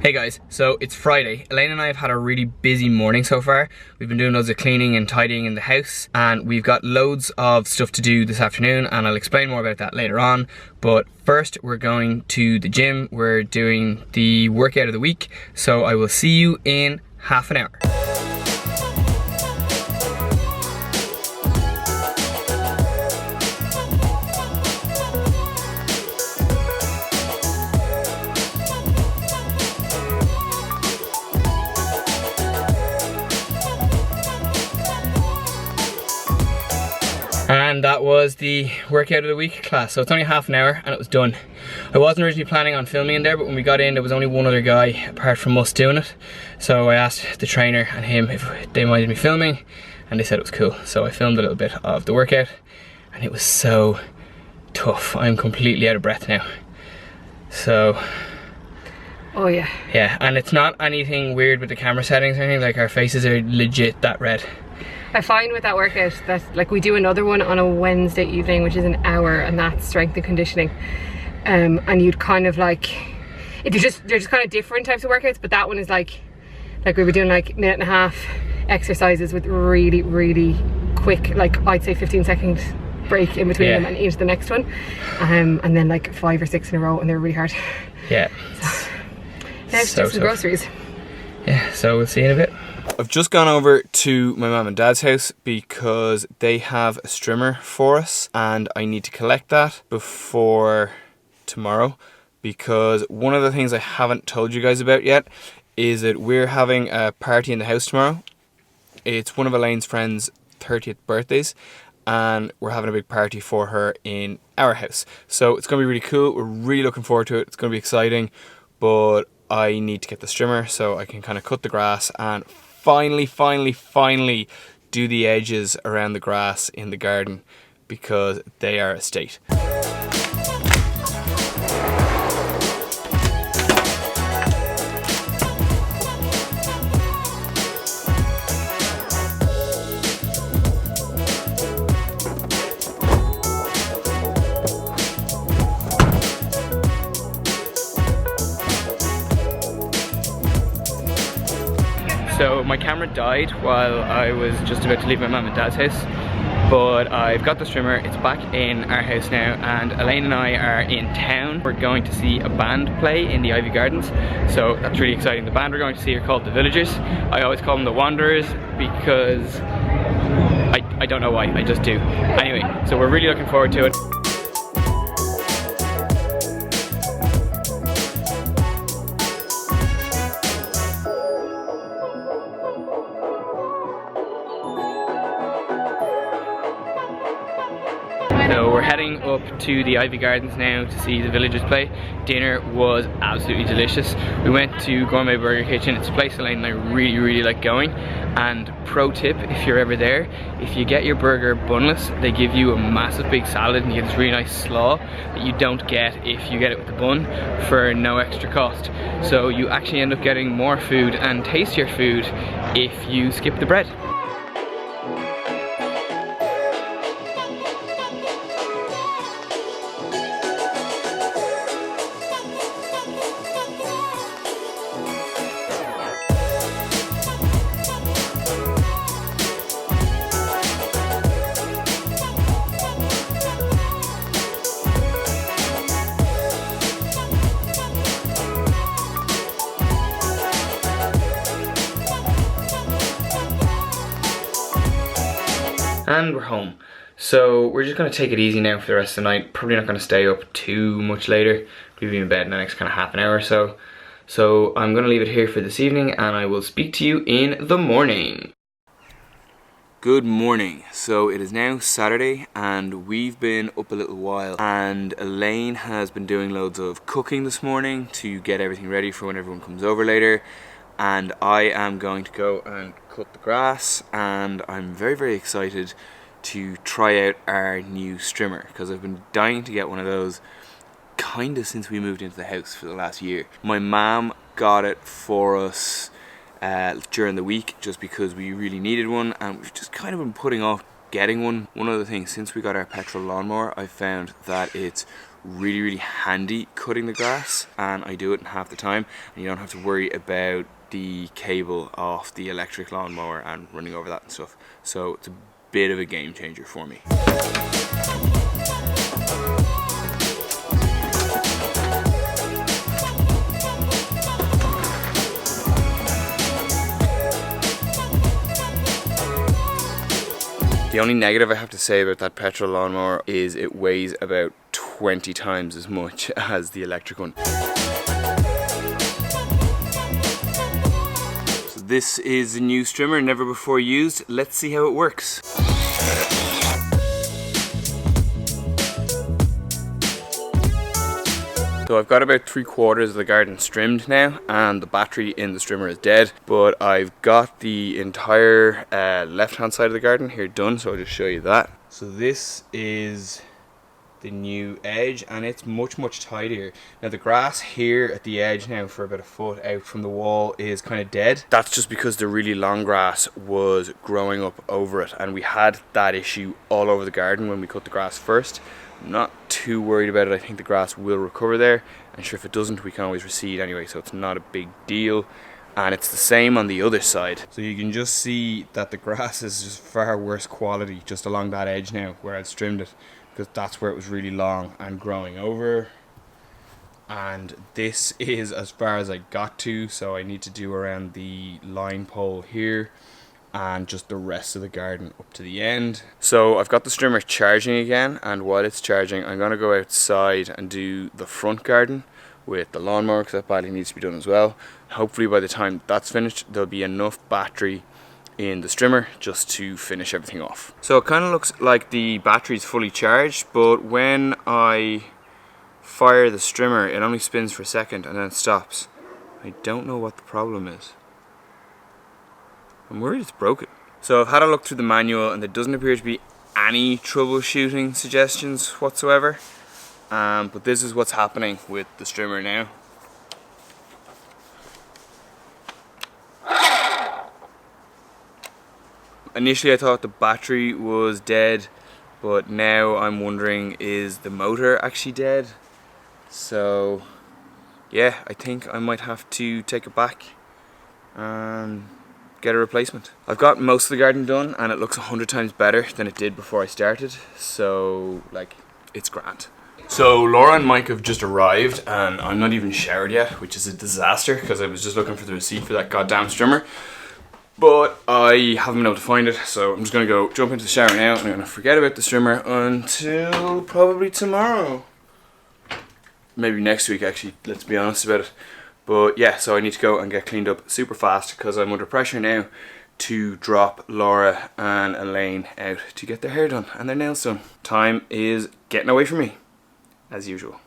Hey guys, so it's Friday. Elaine and I have had a really busy morning so far. We've been doing loads of cleaning and tidying in the house, and we've got loads of stuff to do this afternoon, and I'll explain more about that later on. But first we're going to the gym. We're doing the workout of the week, so I will see you in half an hour. And that was the workout of the week class. So it's only half an hour and it was done. I wasn't originally planning on filming in there, but when we got in there was only one other guy apart from us doing it. So I asked the trainer and him if they minded me filming, and they said it was cool. So I filmed a little bit of the workout and it was so tough. I'm completely out of breath now. So oh yeah. Yeah, and it's not anything weird with the camera settings or anything, like our faces are legit that red. I find with that workout that like we do another one on a Wednesday evening, which is an hour, and that's strength and conditioning. And you'd kind of like, they're just kind of different types of workouts, but that one is like we were doing like minute and a half exercises with really quick, like I'd say 15-second break in between them and into the next one. And then like 5 or 6 in a row, and they're really hard. Yeah. So, now it's just some groceries. Yeah, so we'll see you in a bit. I've just gone over to my mum and dad's house because they have a strimmer for us, and I need to collect that before tomorrow, because one of the things I haven't told you guys about yet is that we're having a party in the house tomorrow. It's one of Elaine's friends' 30th birthdays, and we're having a big party for her in our house. So it's going to be really cool. We're really looking forward to it. It's going to be exciting, but I need to get the strimmer so I can kind of cut the grass and finally do the edges around the grass in the garden, because they are a state. So my camera died while I was just about to leave my mum and dad's house, but I've got the strimmer. It's back in our house now, and Elaine and I are in town. We're going to see a band play in the Ivy Gardens, so that's really exciting. The band we're going to see are called the Villagers. I always call them the Wanderers because I don't know why, I just do. Anyway, so we're really looking forward to it. So we're heading up to the Ivy Gardens now to see the Villagers play. Dinner was absolutely delicious. We went to Gourmet Burger Kitchen. It's a place Elaine and I really like going. And pro tip, if you're ever there, if you get your burger bunless, they give you a massive big salad, and you get this really nice slaw that you don't get if you get it with the bun for no extra cost. So you actually end up getting more food and tastier food if you skip the bread. And we're home. So we're just going to take it easy now for the rest of the night. Probably not going to stay up too much later. We'll be in bed in the next kind of half an hour or so. So I'm going to leave it here for this evening, and I will speak to you in the morning. Good morning. So it is now Saturday and we've been up a little while, and Elaine has been doing loads of cooking this morning to get everything ready for when everyone comes over later. And I am going to go and cut the grass, and I'm very excited to try out our new strimmer, because I've been dying to get one of those kind of since we moved into the house for the last year. My mom got it for us during the week just because we really needed one, and we've just kind of been putting off getting one. One of the things, since we got our petrol lawnmower, I found that it's really handy cutting the grass, and I do it in half the time, and you don't have to worry about the cable off the electric lawnmower and running over that and stuff. So it's a bit of a game changer for me. The only negative I have to say about that petrol lawnmower is it weighs about 20 times as much as the electric one. So this is a new strimmer, never before used. Let's see how it works. So I've got about 3/4 of the garden trimmed now, and the battery in the trimmer is dead, but I've got the entire left hand side of the garden here done, so I'll just show you that. So this is the new edge, and it's much tidier. Now the grass here at the edge now for about a foot out from the wall is kind of dead. That's just because the really long grass was growing up over it, and we had that issue all over the garden when we cut the grass first. I'm not too worried about it. I think the grass will recover there, and sure, if it doesn't, we can always reseed anyway, so it's not a big deal. And it's the same on the other side, so you can just see that the grass is just far worse quality just along that edge now where I'd trimmed it, because that's where it was really long and growing over. And this is as far as I got to, so I need to do around the line pole here and just the rest of the garden up to the end. So I've got the strimmer charging again, and while it's charging I'm gonna go outside and do the front garden with the lawnmower, because that badly needs to be done as well. Hopefully by the time that's finished there'll be enough battery in the strimmer just to finish everything off. So it kind of looks like the battery's fully charged, but when I fire the strimmer it only spins for a second and then it stops. I don't know what the problem is. I'm worried it's broken. So I've had a look through the manual and there doesn't appear to be any troubleshooting suggestions whatsoever, but this is what's happening with the strimmer now. Initially I thought the battery was dead, but now I'm wondering, is the motor actually dead? So yeah, I think I might have to take it back and get a replacement. I've got most of the garden done and it looks 100 times better than it did before I started, so like, it's grand. So Laura and Mike have just arrived and I'm not even showered yet, which is a disaster because I was just looking for the receipt for that goddamn strimmer, but I haven't been able to find it, so I'm just gonna go jump into the shower now and I'm gonna forget about the strimmer until probably tomorrow. Maybe next week actually, let's be honest about it. But yeah, so I need to go and get cleaned up super fast because I'm under pressure now to drop Laura and Elaine out to get their hair done and their nails done. Time is getting away from me, as usual.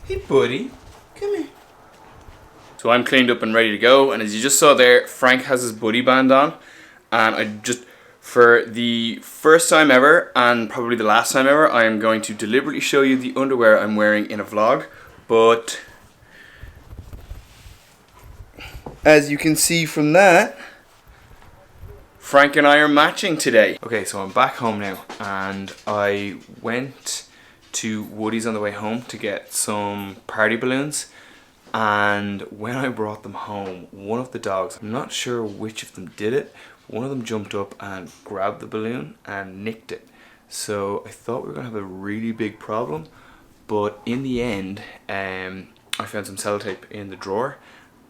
Hey buddy, come here. So I'm cleaned up and ready to go, and as you just saw there, Frank has his buddy band on, and I just, for the first time ever and probably the last time ever, I am going to deliberately show you the underwear I'm wearing in a vlog, but as you can see from that, Frank and I are matching today. Okay, so I'm back home now, and I went to Woody's on the way home to get some party balloons, and when I brought them home, one of the dogs, I'm not sure which of them did it, one of them jumped up and grabbed the balloon and nicked it. So I thought we were gonna have a really big problem, but in the end I found some sellotape in the drawer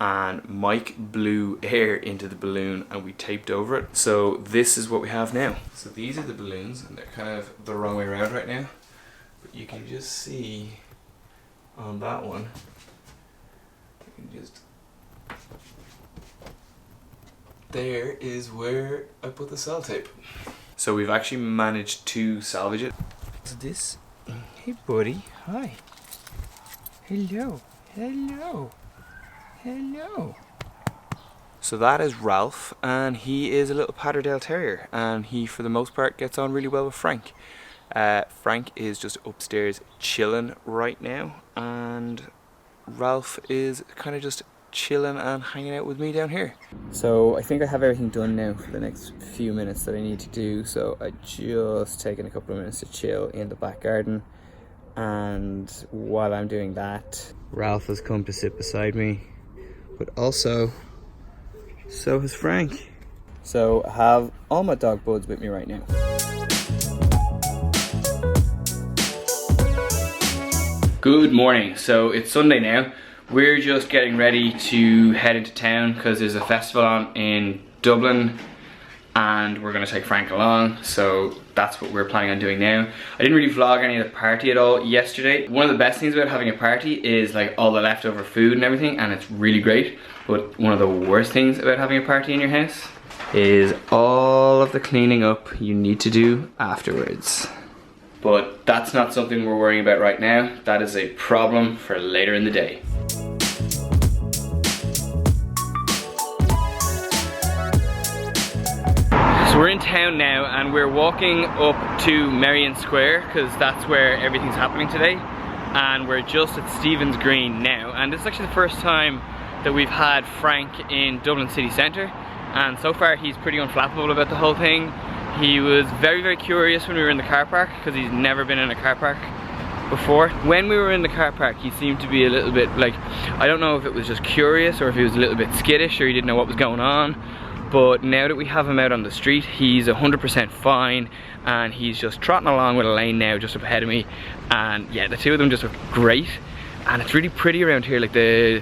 and Mike blew air into the balloon and we taped over it. So this is what we have now. So these are the balloons, and they're kind of the wrong way around right now, but you can just see on that one, you can just, there is where I put the sellotape. So we've actually managed to salvage it. So this, hey buddy, hi, hello, hello. Hello. So that is Ralph, and he is a little Patterdale Terrier, and he for the most part gets on really well with Frank. Frank is just upstairs chilling right now, and Ralph is kind of just chilling and hanging out with me down here. So I think I have everything done now for the next few minutes that I need to do, so I just taken a couple of minutes to chill in the back garden. And while I'm doing that, Ralph has come to sit beside me, but also so has Frank. So I have all my dog buds with me right now. Good morning. So it's Sunday now. We're just getting ready to head into town because there's a festival on in Dublin and we're going to take Frank along, so that's what we're planning on doing now. I didn't really vlog any of the party at all yesterday. One of the best things about having a party is like all the leftover food and everything, and it's really great. But one of the worst things about having a party in your house is all of the cleaning up you need to do afterwards. But that's not something we're worrying about right now. That is a problem for later in the day. So we're in town now and we're walking up to Merrion Square because that's where everything's happening today. And we're just at Stephen's Green now. And this is actually the first time that we've had Frank in Dublin city centre. And so far he's pretty unflappable about the whole thing. He was very, very curious when we were in the car park because he's never been in a car park before. When we were in the car park, he seemed to be a little bit like, I don't know if it was just curious or if he was a little bit skittish or he didn't know what was going on. But now that we have him out on the street, he's 100% fine and he's just trotting along with Elaine now just up ahead of me. And yeah, the two of them just look great. And it's really pretty around here, like the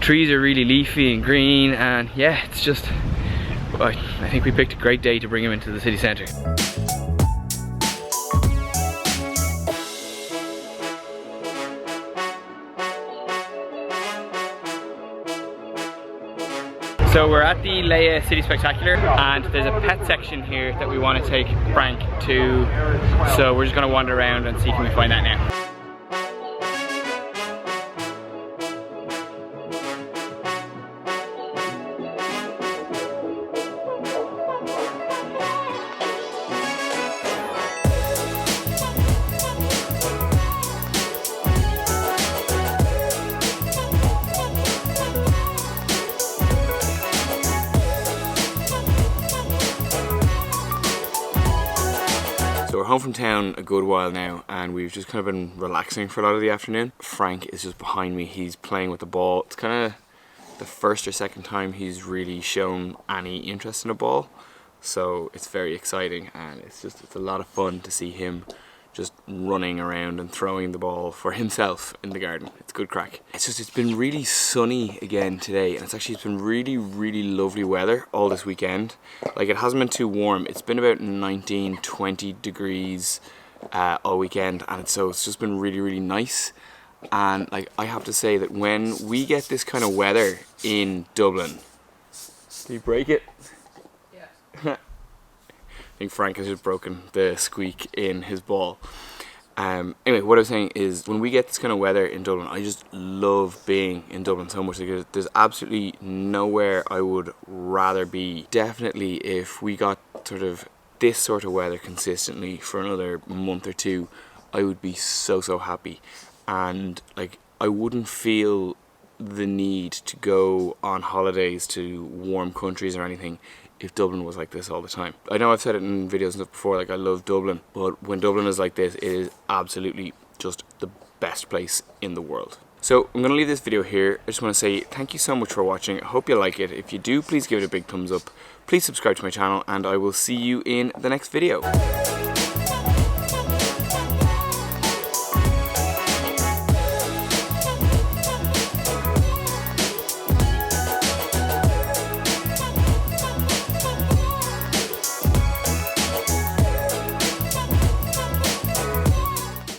trees are really leafy and green, and yeah, it's just, I think we picked a great day to bring him into the city centre. So we're at the Leia City Spectacular and there's a pet section here that we want to take Frank to. So we're just going to wander around and see if we can find that now. So we're home from town a good while now and we've just kind of been relaxing for a lot of the afternoon. Frank is just behind me, he's playing with the ball. It's kind of the first or second time he's really shown any interest in a ball. So it's very exciting and it's a lot of fun to see him just running around and throwing the ball for himself in the garden. It's good crack. It's been really sunny again today and it's been really, really lovely weather all this weekend. Like, it hasn't been too warm. It's been about 19, 20 degrees all weekend, and so it's just been really, really nice. And like, I have to say that when we get this kind of weather in Dublin, do you break it? Yeah. I think Frank has just broken the squeak in his ball. Anyway, what I was saying is, when we get this kind of weather in Dublin, I just love being in Dublin so much. Like, there's absolutely nowhere I would rather be. Definitely, if we got sort of this sort of weather consistently for another month or two, I would be so, so happy. And like, I wouldn't feel the need to go on holidays to warm countries or anything if Dublin was like this all the time. I know I've said it in videos and stuff before, like, I love Dublin, but when Dublin is like this, it is absolutely just the best place in the world. So I'm going to leave this video here. I just want to say thank you so much for watching. I hope you like it. If you do, please give it a big thumbs up. Please subscribe to my channel and I will see you in the next video.